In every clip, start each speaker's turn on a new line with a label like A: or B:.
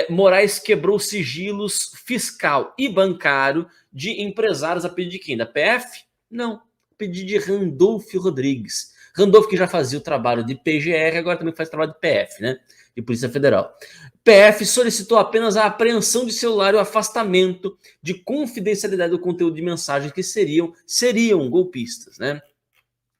A: Moraes quebrou sigilos fiscal e bancário de empresários a pedido de quem? Da PF? Não, a pedido de Randolfo Rodrigues. Randolfo que já fazia o trabalho de PGR, agora também faz trabalho de PF, né? De Polícia Federal. PF solicitou apenas a apreensão de celular e o afastamento de confidencialidade do conteúdo de mensagens que seriam golpistas, né?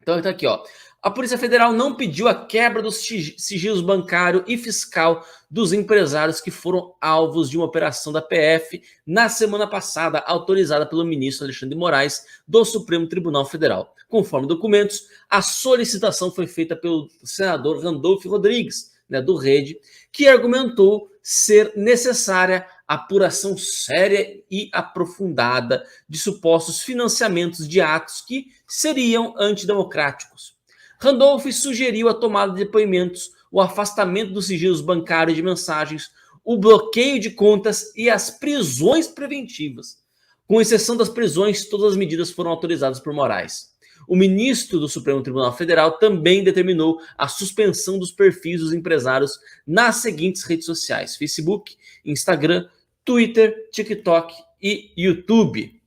A: Então tá aqui, ó. A Polícia Federal não pediu a quebra dos sigilos bancário e fiscal dos empresários que foram alvos de uma operação da PF na semana passada, autorizada pelo ministro Alexandre de Moraes do Supremo Tribunal Federal. Conforme documentos, a solicitação foi feita pelo senador Randolfo Rodrigues, né, do Rede, que argumentou ser necessária apuração séria e aprofundada de supostos financiamentos de atos que seriam antidemocráticos. Randolph sugeriu a tomada de depoimentos, o afastamento dos sigilos bancários de mensagens, o bloqueio de contas e as prisões preventivas. Com exceção das prisões, todas as medidas foram autorizadas por Moraes. O ministro do Supremo Tribunal Federal também determinou a suspensão dos perfis dos empresários nas seguintes redes sociais: Facebook, Instagram, Twitter, TikTok e YouTube.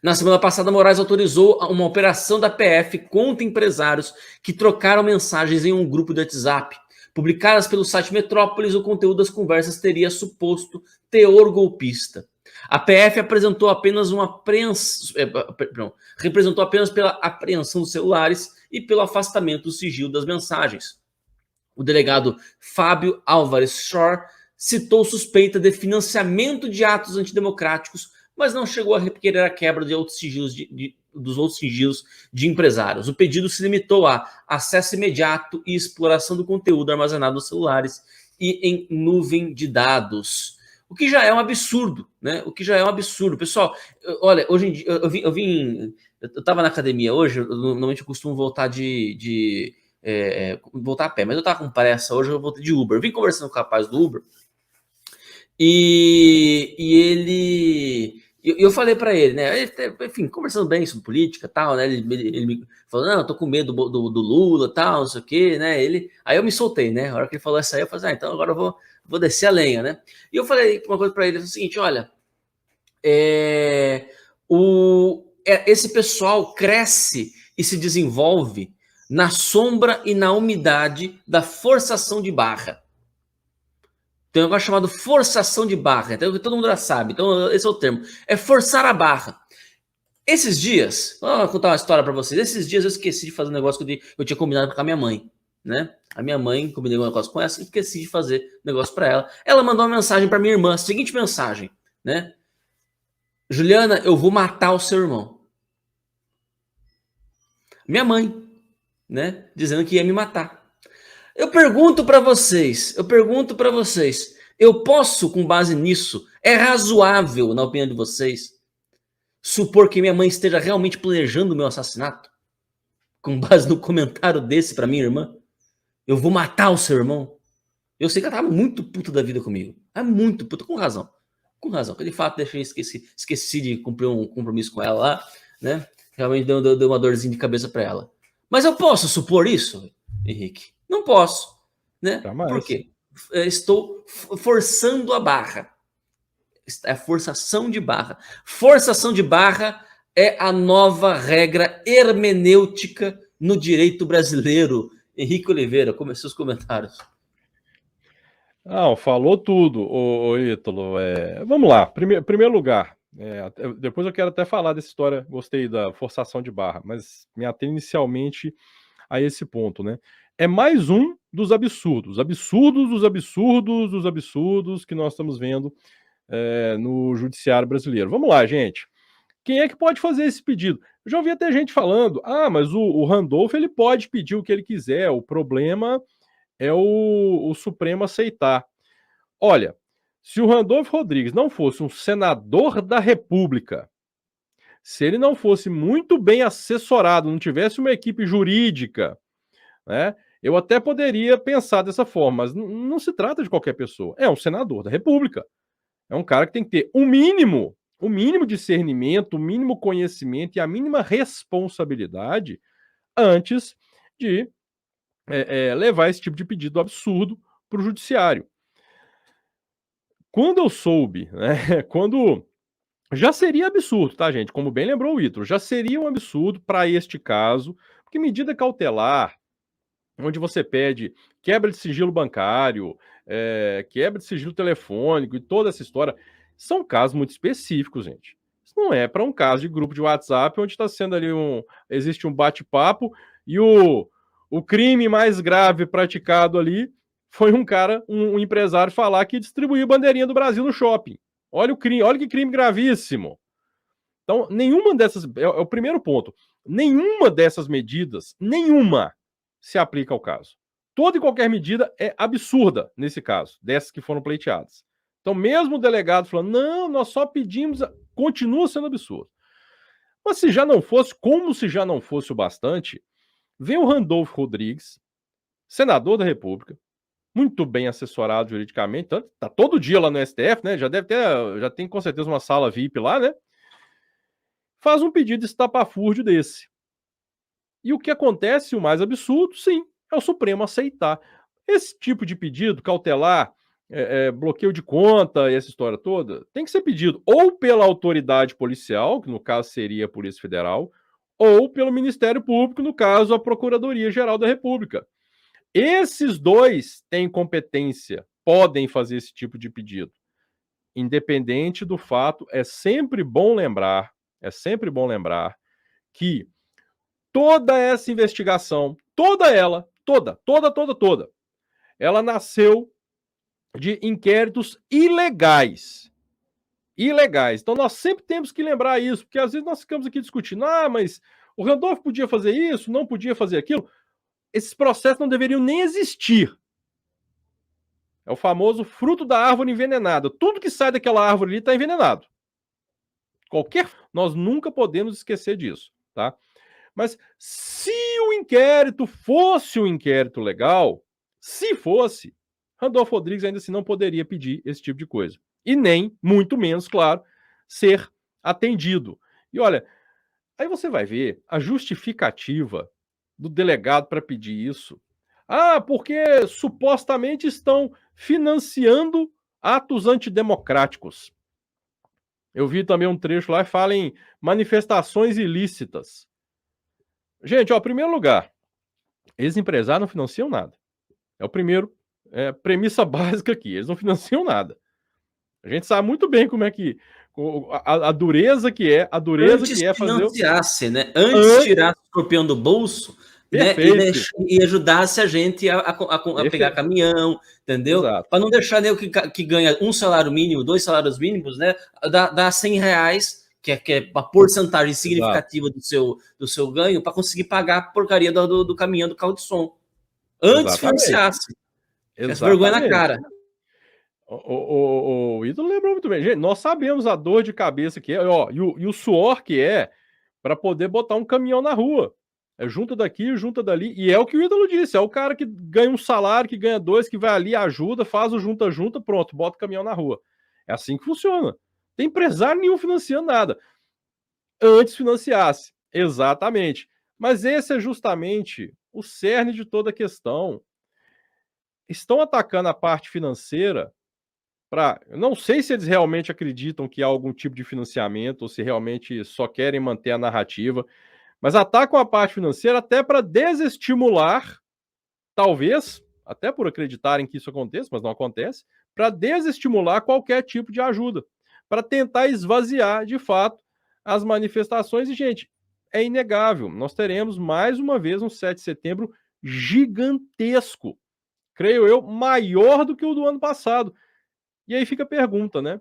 A: Na semana passada, Moraes autorizou uma operação da PF contra empresários que trocaram mensagens em um grupo do WhatsApp. Publicadas pelo site Metrópolis, o conteúdo das conversas teria suposto teor golpista. A PF apresentou apenas representou apenas pela apreensão dos celulares e pelo afastamento do sigilo das mensagens. O delegado Fábio Álvares Shore citou suspeita de financiamento de atos antidemocráticos, mas não chegou a requerer a quebra de outros sigilos dos outros sigilos de empresários. O pedido se limitou a acesso imediato e exploração do conteúdo armazenado nos celulares e em nuvem de dados. O que já é um absurdo, né? O que já é um absurdo. Pessoal, olha, hoje em dia, eu estava na academia hoje, normalmente eu costumo voltar voltar a pé, mas eu tava com pressa hoje, eu voltei de Uber. Eu vim conversando com o rapaz do Uber e eu falei para ele, né? Enfim, conversando bem sobre política e tal, né? Ele me falou: não, eu tô com medo do Lula e tal, não sei o quê, né? Aí eu me soltei, né? A hora que ele falou isso aí, eu falei: então agora eu vou descer a lenha, né? E eu falei uma coisa para ele: o seguinte, olha, esse pessoal cresce e se desenvolve na sombra e na umidade da forçação de barra. Tem um negócio chamado forçação de barra, então todo mundo já sabe, então esse é o termo, é forçar a barra. Esses dias, vou contar uma história para vocês, esses dias eu esqueci de fazer um negócio que eu tinha combinado com a minha mãe, né? A minha mãe, combinei um negócio com ela e esqueci de fazer negócio para ela. Ela mandou uma mensagem para minha irmã, a seguinte mensagem, né? Juliana, eu vou matar o seu irmão. Minha mãe, né? Dizendo que ia me matar. Eu pergunto para vocês, eu posso, com base nisso, é razoável, na opinião de vocês, supor que minha mãe esteja realmente planejando o meu assassinato? Com base no comentário desse para minha irmã? Eu vou matar o seu irmão? Eu sei que ela tá muito puta da vida comigo. É muito puta, com razão. Com razão. De fato, esqueci de cumprir um compromisso com ela lá, né? Realmente deu uma dorzinha de cabeça para ela. Mas eu posso supor isso, Henrique? Não posso, né?
B: Jamais.
A: Por quê? Estou forçando a barra. É forçação de barra. Forçação de barra é a nova regra hermenêutica no direito brasileiro. Henrique Oliveira, comece os comentários.
B: Não, falou tudo, ô Ítalo. Vamos lá, primeiro lugar, depois eu quero até falar dessa história, gostei da forçação de barra, mas me atendo inicialmente a esse ponto, né? É mais um dos absurdos que nós estamos vendo no judiciário brasileiro. Vamos lá, gente. Quem é que pode fazer esse pedido? Eu já ouvi até gente falando, mas o Randolph ele pode pedir o que ele quiser, o problema é o Supremo aceitar. Olha, se o Randolfo Rodrigues não fosse um senador da República, se ele não fosse muito bem assessorado, não tivesse uma equipe jurídica, né, eu até poderia pensar dessa forma, mas não se trata de qualquer pessoa. É um senador da República. É um cara que tem que ter o mínimo discernimento, o mínimo conhecimento e a mínima responsabilidade antes de levar esse tipo de pedido absurdo para o judiciário. Quando eu soube, né, quando já seria absurdo, tá, gente? Como bem lembrou o Ítalo, já seria um absurdo para este caso, porque medida cautelar, onde você pede quebra de sigilo bancário, quebra de sigilo telefônico e toda essa história, são casos muito específicos, gente. Isso não é para um caso de grupo de WhatsApp onde está sendo ali existe um bate-papo e o crime mais grave praticado ali foi um cara, um empresário falar que distribuiu bandeirinha do Brasil no shopping. Olha o crime, olha que crime gravíssimo. Então, nenhuma dessas, é o primeiro ponto, nenhuma dessas medidas, nenhuma se aplica ao caso. Toda e qualquer medida é absurda nesse caso, dessas que foram pleiteadas. Então, mesmo o delegado falando, não, nós só pedimos, continua sendo absurdo. Mas se já não fosse, como se já não fosse o bastante, vem o Randolfo Rodrigues, senador da República, muito bem assessorado juridicamente, tanto tá todo dia lá no STF, né? Já tem com certeza uma sala VIP lá, né? Faz um pedido estapafúrdio desse. E o que acontece, o mais absurdo, sim, é o Supremo aceitar. Esse tipo de pedido cautelar, bloqueio de conta e essa história toda, tem que ser pedido ou pela autoridade policial, que no caso seria a Polícia Federal, ou pelo Ministério Público, no caso a Procuradoria-Geral da República. Esses dois têm competência, podem fazer esse tipo de pedido. Independente do fato, é sempre bom lembrar que toda essa investigação, toda ela, toda, ela nasceu de inquéritos ilegais. Ilegais. Então nós sempre temos que lembrar isso, porque às vezes nós ficamos aqui discutindo, mas o Randolfo podia fazer isso, não podia fazer aquilo. Esses processos não deveriam nem existir. É o famoso fruto da árvore envenenada. Tudo que sai daquela árvore ali está envenenado. Nós nunca podemos esquecer disso, tá? Mas se o inquérito fosse um inquérito legal, se fosse, Randolfo Rodrigues ainda assim não poderia pedir esse tipo de coisa. E nem, muito menos, claro, ser atendido. E olha, aí você vai ver a justificativa do delegado para pedir isso. Porque supostamente estão financiando atos antidemocráticos. Eu vi também um trecho lá que fala em manifestações ilícitas. Gente, em primeiro lugar, esses empresários não financiam nada. É o primeiro, premissa básica aqui, eles não financiam nada. A gente sabe muito bem como é que a dureza que é, fazer
A: financiasse, né? Antes tirasse o escorpião do bolso, né? E ajudasse a gente a pegar caminhão, entendeu? Para não deixar nem o que ganha um salário mínimo, 2 salários mínimos, né? Dá R$100, que é uma porcentagem significativa do seu ganho, para conseguir pagar a porcaria do caminhão, do carro de som. Antes financiasse. Essa vergonha na cara.
B: O Ítalo lembrou muito bem. Gente, nós sabemos a dor de cabeça que é, e o suor que é para poder botar um caminhão na rua. É junta daqui, junta dali. E é o que o Ítalo disse: é o cara que ganha um salário, que ganha 2, que vai ali, ajuda, faz o junta-junta, pronto, bota o caminhão na rua. É assim que funciona. Tem empresário nenhum financiando nada. Antes financiasse. Exatamente. Mas esse é justamente o cerne de toda a questão. Estão atacando a parte financeira. Não sei se eles realmente acreditam que há algum tipo de financiamento ou se realmente só querem manter a narrativa, mas atacam a parte financeira até para desestimular, talvez, até por acreditarem que isso aconteça, mas não acontece, para desestimular qualquer tipo de ajuda, para tentar esvaziar, de fato, as manifestações. E, gente, é inegável, nós teremos mais uma vez um 7 de setembro gigantesco, creio eu, maior do que o do ano passado. E aí fica a pergunta, né?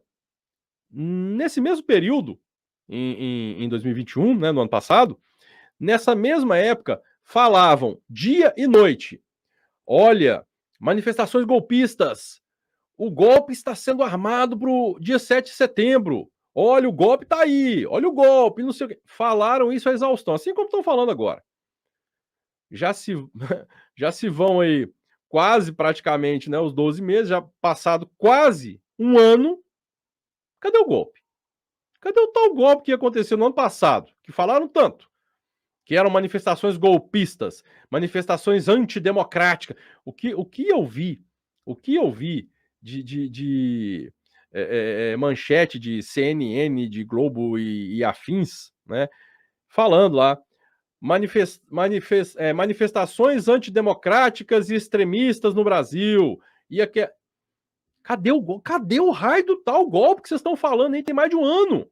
B: Nesse mesmo período, em 2021, né, no ano passado, nessa mesma época, falavam dia e noite: olha, manifestações golpistas, o golpe está sendo armado para o dia 7 de setembro. Olha, o golpe está aí, olha o golpe, não sei o quê. Falaram isso à exaustão, assim como estão falando agora. Já se vão aí quase praticamente, né, os 12 meses, já passado quase um ano. Cadê o golpe? Cadê o tal golpe que aconteceu no ano passado? Que falaram tanto. Que eram manifestações golpistas, manifestações antidemocráticas. O que eu vi de manchete de CNN, de Globo e afins, né? Falando lá, manifestações antidemocráticas e extremistas no Brasil. E aqui, cadê o raio do tal golpe que vocês estão falando aí? Tem mais de um ano.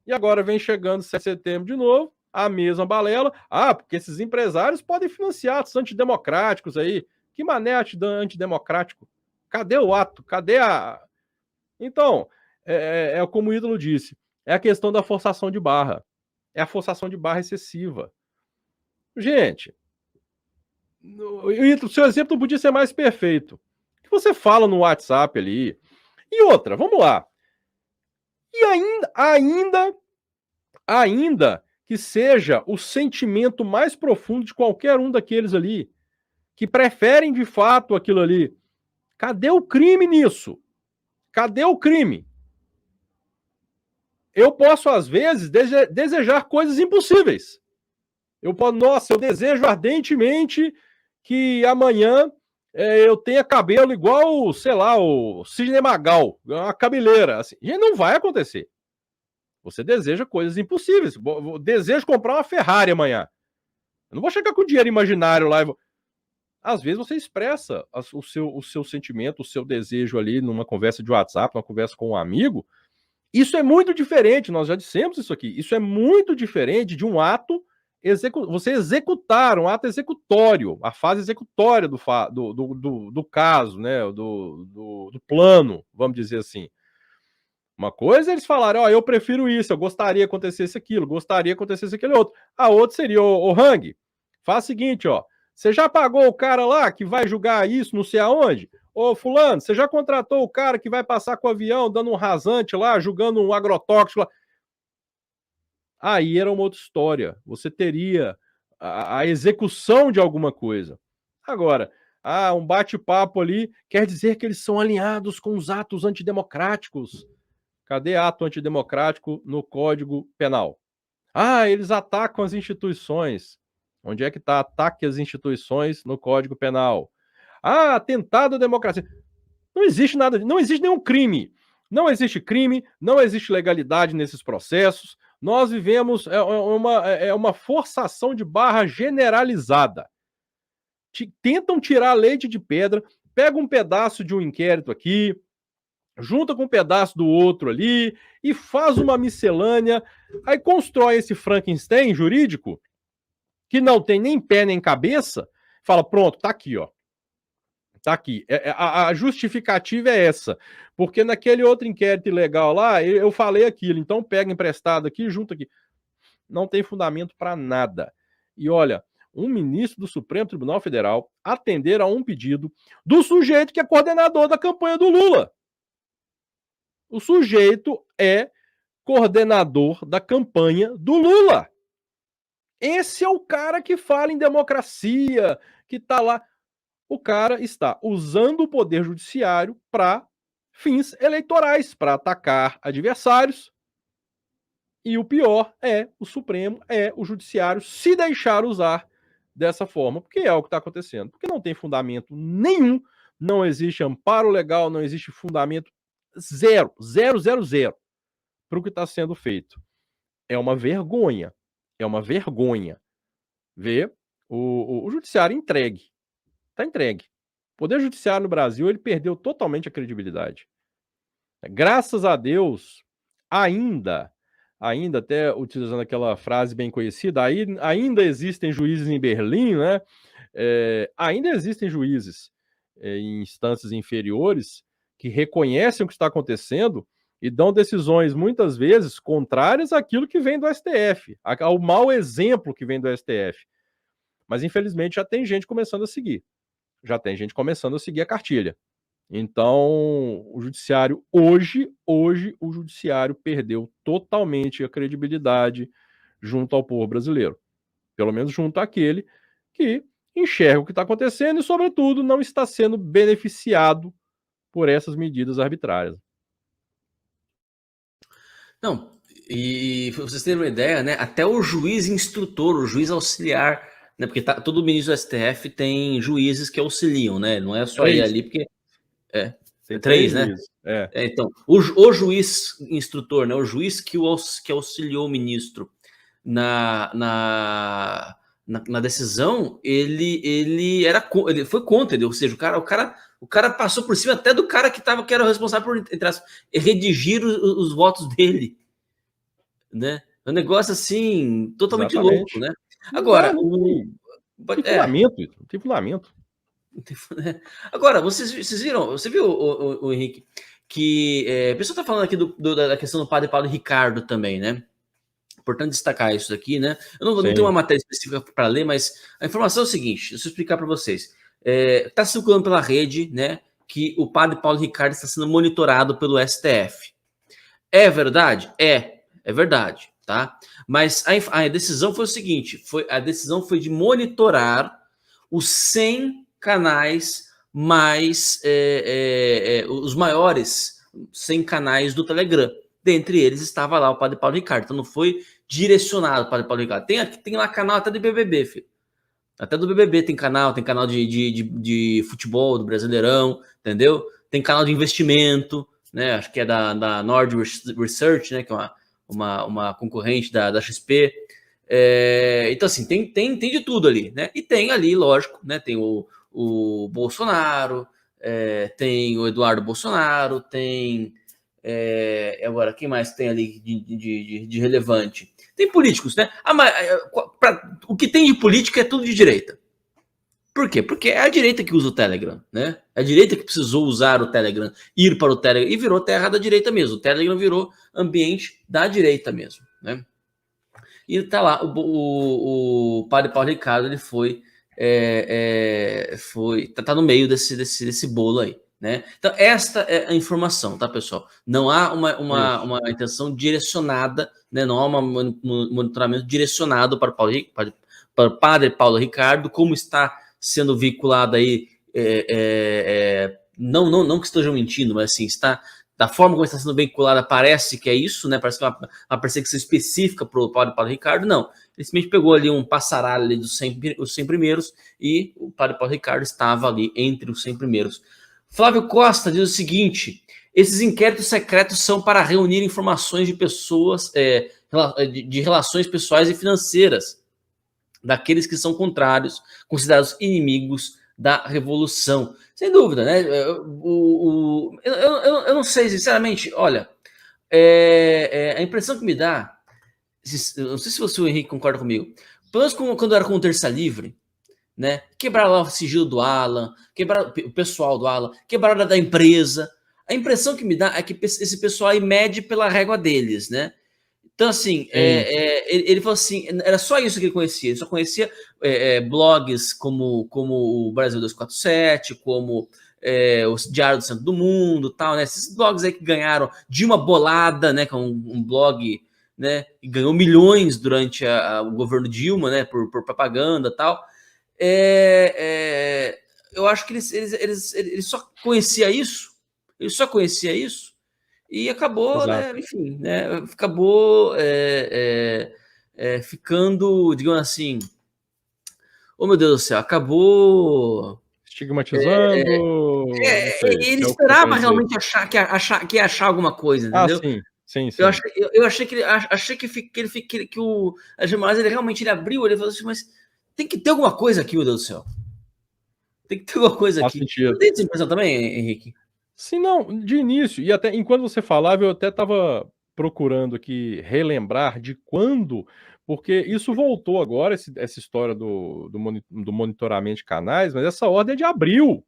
B: E agora vem chegando 7 de setembro de novo, a mesma balela. Ah, porque esses empresários podem financiar atos antidemocráticos aí. Que mané antidemocrático? Cadê o ato? Cadê a... Então, como o Ídolo disse, é a questão da forçação de barra. É a forçação de barra excessiva. Gente, o seu exemplo não podia ser mais perfeito. O que você fala no WhatsApp ali? E outra, vamos lá. E ainda que seja o sentimento mais profundo de qualquer um daqueles ali, que preferem de fato aquilo ali, cadê o crime nisso? Cadê o crime? Eu posso, às vezes, desejar coisas impossíveis. Eu desejo ardentemente que amanhã eu tenha cabelo igual, sei lá, o Sidney Magal, uma cabeleira. Assim. E não vai acontecer. Você deseja coisas impossíveis. Desejo comprar uma Ferrari amanhã. Eu não vou chegar com dinheiro imaginário lá. Às vezes você expressa o seu sentimento, o seu desejo ali numa conversa de WhatsApp, numa conversa com um amigo. Isso é muito diferente, nós já dissemos isso aqui. Isso é muito diferente de um ato você executar, um ato executório, a fase executória do caso, né? Do plano, vamos dizer assim. Uma coisa é eles falarem, eu prefiro isso, eu gostaria que acontecesse aquilo, gostaria que acontecesse aquele outro. A outra seria, Hang, faz o seguinte, você já pagou o cara lá que vai julgar isso não sei aonde? Ô, fulano, você já contratou o cara que vai passar com o avião dando um rasante lá, julgando um agrotóxico lá? Aí era uma outra história. Você teria a execução de alguma coisa. Agora, um bate-papo ali quer dizer que eles são alinhados com os atos antidemocráticos. Cadê ato antidemocrático no Código Penal? Eles atacam as instituições. Onde é que está ataque às instituições no Código Penal? Atentado à democracia. Não existe nada, não existe nenhum crime. Não existe crime, não existe legalidade nesses processos. Nós vivemos uma forçação de barra generalizada. Tentam tirar leite de pedra, pega um pedaço de um inquérito aqui, junta com um pedaço do outro ali e faz uma miscelânea, aí constrói esse Frankenstein jurídico que não tem nem pé nem cabeça, fala, pronto, tá aqui, Tá aqui. A justificativa é essa. Porque naquele outro inquérito ilegal lá, eu falei aquilo. Então pega emprestado aqui, junta aqui. Não tem fundamento para nada. E olha, um ministro do Supremo Tribunal Federal atender a um pedido do sujeito que é coordenador da campanha do Lula. O sujeito é coordenador da campanha do Lula. Esse é o cara que fala em democracia, que tá lá. O cara está usando o poder judiciário para fins eleitorais, para atacar adversários. E o pior o Supremo, o Judiciário se deixar usar dessa forma, porque é o que está acontecendo. Porque não tem fundamento nenhum, não existe amparo legal, não existe fundamento zero para o que está sendo feito. É uma vergonha ver o Judiciário entregue. Está entregue. O Poder Judiciário no Brasil ele perdeu totalmente a credibilidade. Graças a Deus, ainda até utilizando aquela frase bem conhecida, ainda existem juízes em Berlim, né? Ainda existem juízes em instâncias inferiores que reconhecem o que está acontecendo e dão decisões, muitas vezes, contrárias àquilo que vem do STF, ao mau exemplo que vem do STF. Mas, infelizmente, já tem gente começando a seguir. A cartilha. Então, o judiciário hoje o judiciário perdeu totalmente a credibilidade junto ao povo brasileiro. Pelo menos junto àquele que enxerga o que está acontecendo e, sobretudo, não está sendo beneficiado por essas medidas arbitrárias.
A: Não, e pra vocês terem uma ideia, né? Até o juiz instrutor, o juiz auxiliar, né? Porque todo ministro do STF tem juízes que auxiliam, né? Não é só ele ali, porque
B: Tem
A: três,
B: três
A: né?
B: juízes.
A: Então, o juiz instrutor, né, o juiz que auxiliou o ministro na decisão, ele foi contra, ou seja, o cara passou por cima até do cara que era o responsável por redigir os votos dele, né? Um negócio assim totalmente louco, né? Agora,
B: tem fundamento, não tem fundamento.
A: Agora, vocês viram? Você viu, o Henrique, que o pessoal está falando aqui da questão do padre Paulo Ricardo também, né? Importante destacar isso aqui, né? Eu não tenho uma matéria específica para ler, mas a informação é o seguinte: deixa eu explicar para vocês. Está circulando pela rede, né, que o padre Paulo Ricardo está sendo monitorado pelo STF. É verdade? É verdade, tá? Mas a decisão foi o seguinte: a decisão foi de monitorar os 100 canais mais os maiores 100 canais do Telegram. Dentre eles estava lá o padre Paulo Ricardo. Então não foi direcionado para o padre Paulo Ricardo. Tem lá canal até do BBB, filho. Até do BBB tem canal de futebol, do Brasileirão, entendeu? Tem canal de investimento, né? Acho que é da Nord Research, né? Que é uma concorrente da XP. Então, assim, tem de tudo ali, né? E tem ali, lógico, né? Tem o Bolsonaro, tem o Eduardo Bolsonaro, tem... agora, quem mais tem ali de relevante? Tem políticos, né? O que tem de política é tudo de direita. Por quê? Porque é a direita que usa o Telegram, né? É a direita que precisou usar o Telegram, ir para o Telegram, e virou terra da direita mesmo. O Telegram virou ambiente da direita mesmo, né? E tá lá, o padre Paulo Ricardo, ele tá no meio desse bolo aí, né? Então, esta é a informação, tá, pessoal? Não há uma intenção direcionada, né? Não há um monitoramento direcionado para o padre Paulo Ricardo, como está sendo veiculado aí, não que estejam mentindo, mas assim, da forma como está sendo veiculada, parece que é isso, né? Parece que é uma perseguição específica para o padre Paulo Ricardo. Não, ele simplesmente pegou ali um passaralho ali dos 100 primeiros e o padre Paulo Ricardo estava ali entre os 100 primeiros. Flávio Costa diz o seguinte: esses inquéritos secretos são para reunir informações de pessoas, de relações pessoais e financeiras daqueles que são contrários, considerados inimigos da revolução. Sem dúvida, né? Eu não sei, sinceramente, olha, a impressão que me dá, não sei se você, o Henrique, concorda comigo, pelo menos quando era com o Terça Livre, né? Quebraram lá o sigilo do Alan, quebraram o pessoal do Alan, quebraram da empresa. A impressão que me dá é que esse pessoal aí mede pela régua deles, né? Então, assim, ele falou assim, era só isso que ele conhecia. Ele só conhecia blogs como o Brasil 247, como o Diário do Centro do Mundo, tal, né? Esses blogs aí que ganharam de uma bolada, né? Com um blog, né? Que ganhou milhões durante o governo Dilma, né? Por propaganda, tal. Eu acho que ele só conhecia isso. Ele só conhecia isso. E acabou, né, enfim, né, acabou ficando, digamos assim, oh meu Deus do céu, acabou
B: estigmatizando.
A: Ele esperava realmente que ia achar alguma coisa, entendeu?
B: Sim.
A: Eu achei que o Algemar, ele realmente abriu, ele falou assim, mas tem que ter alguma coisa aqui, meu Deus do céu. Tem que ter alguma coisa aqui. Não tem essa impressão também, Henrique?
B: Sim, não, de início, e até enquanto você falava, eu até estava procurando aqui relembrar de quando, porque isso voltou agora, essa história do monitoramento de canais, mas essa ordem é de abril.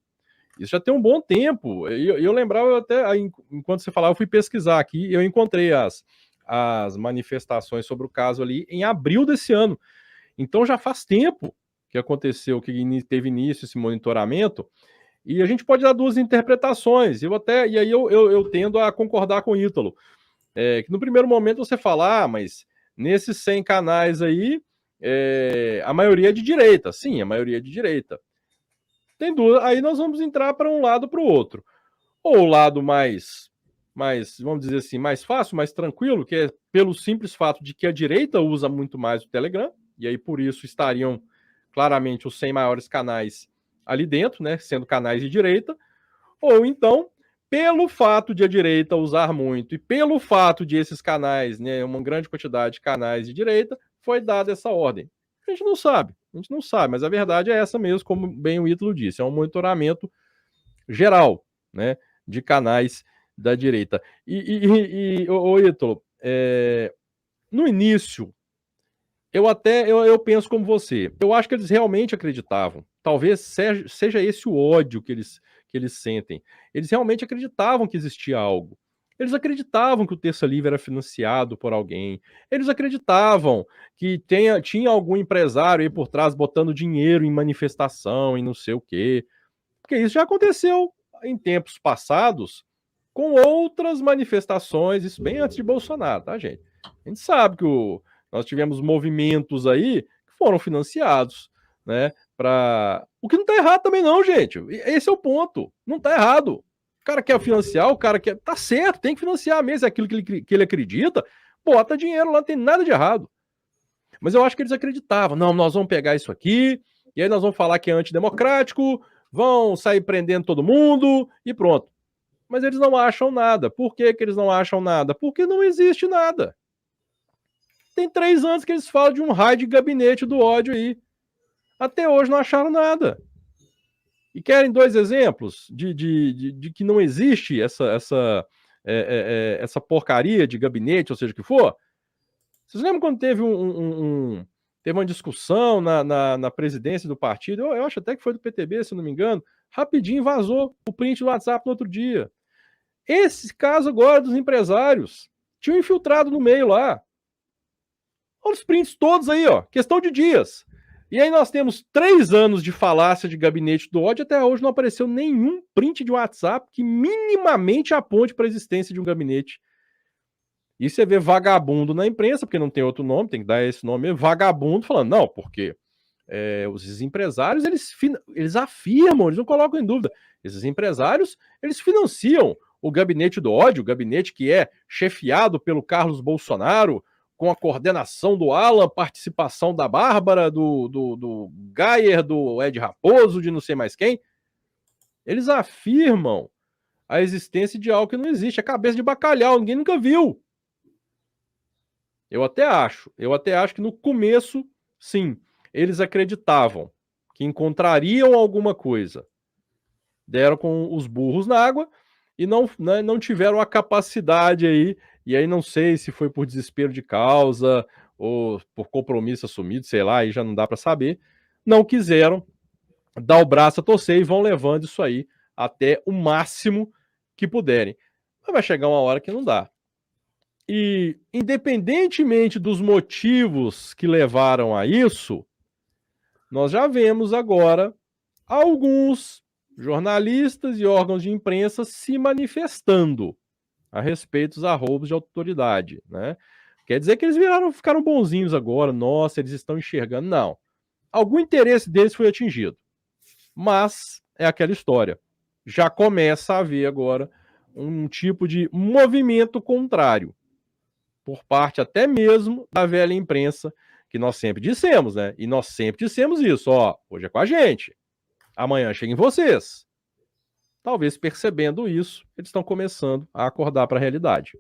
B: Isso já tem um bom tempo. Eu lembrava até, enquanto você falava, eu fui pesquisar aqui, e eu encontrei as manifestações sobre o caso ali em abril desse ano. Então já faz tempo que aconteceu, que teve início esse monitoramento. E a gente pode dar duas interpretações. E aí eu tendo a concordar com o Ítalo. Que no primeiro momento você fala, mas nesses 100 canais aí, a maioria é de direita. Sim, a maioria é de direita. Tem duas. Aí nós vamos entrar para um lado para o outro. Ou o lado mais, vamos dizer assim, mais fácil, mais tranquilo, que é pelo simples fato de que a direita usa muito mais o Telegram, e aí por isso estariam claramente os 100 maiores canais ali dentro, né, sendo canais de direita, ou então pelo fato de a direita usar muito e pelo fato de esses canais, né, uma grande quantidade de canais de direita, foi dada essa ordem. A gente não sabe, mas a verdade é essa mesmo, como bem o Ítalo disse, é um monitoramento geral, né, de canais da direita. Ô Ítalo, no início, eu penso como você. Eu acho que eles realmente acreditavam. Talvez seja esse o ódio que eles sentem. Eles realmente acreditavam que existia algo. Eles acreditavam que o Terça Livre era financiado por alguém. Eles acreditavam que tinha algum empresário aí por trás botando dinheiro em manifestação e não sei o quê. Porque isso já aconteceu em tempos passados com outras manifestações, isso bem antes de Bolsonaro, tá, gente? A gente sabe que nós tivemos movimentos aí que foram financiados, né? O que não tá errado também, não, gente. Esse é o ponto. Não tá errado. O cara quer financiar, o cara quer. Tá certo, tem que financiar mesmo. É aquilo que ele acredita, bota dinheiro lá, não tem nada de errado. Mas eu acho que eles acreditavam. Não, nós vamos pegar isso aqui, e aí nós vamos falar que é antidemocrático, vão sair prendendo todo mundo e pronto. Mas eles não acham nada. Por que eles não acham nada? Porque não existe nada. Tem 3 anos que eles falam de um raio de gabinete do ódio aí. Até hoje não acharam nada. E querem 2 exemplos de que não existe essa porcaria de gabinete, ou seja, o que for? Vocês lembram quando teve teve uma discussão na presidência do partido? Eu acho até que foi do PTB, se não me engano. Rapidinho vazou o print do WhatsApp no outro dia. Esse caso agora dos empresários. Tinham infiltrado no meio lá. Olha os prints todos aí, ó. Questão de dias. E aí nós temos 3 anos de falácia de gabinete do ódio. Até hoje não apareceu nenhum print de WhatsApp que minimamente aponte para a existência de um gabinete. E você vê vagabundo na imprensa, porque não tem outro nome, tem que dar esse nome, vagabundo, falando, não, porque os empresários, eles afirmam, eles não colocam em dúvida. Esses empresários, eles financiam o gabinete do ódio, o gabinete que é chefiado pelo Carlos Bolsonaro, com a coordenação do Alan, participação da Bárbara, do Gayer, do Ed Raposo, de não sei mais quem. Eles afirmam a existência de algo que não existe, a cabeça de bacalhau, ninguém nunca viu. Eu até acho que no começo, sim, eles acreditavam que encontrariam alguma coisa. Deram com os burros na água e não tiveram a capacidade aí, e aí não sei se foi por desespero de causa ou por compromisso assumido, sei lá, aí já não dá para saber, não quiseram dar o braço a torcer e vão levando isso aí até o máximo que puderem. Mas vai chegar uma hora que não dá. E, independentemente dos motivos que levaram a isso, nós já vemos agora alguns jornalistas e órgãos de imprensa se manifestando a respeito dos arroubos de autoridade, né? Quer dizer que eles ficaram bonzinhos agora, nossa, eles estão enxergando. Não. Algum interesse deles foi atingido. Mas é aquela história. Já começa a haver agora um tipo de movimento contrário por parte até mesmo da velha imprensa, que nós sempre dissemos, né? E nós sempre dissemos isso, ó, hoje é com a gente, amanhã chega em vocês. Talvez percebendo isso, eles estão começando a acordar para a realidade.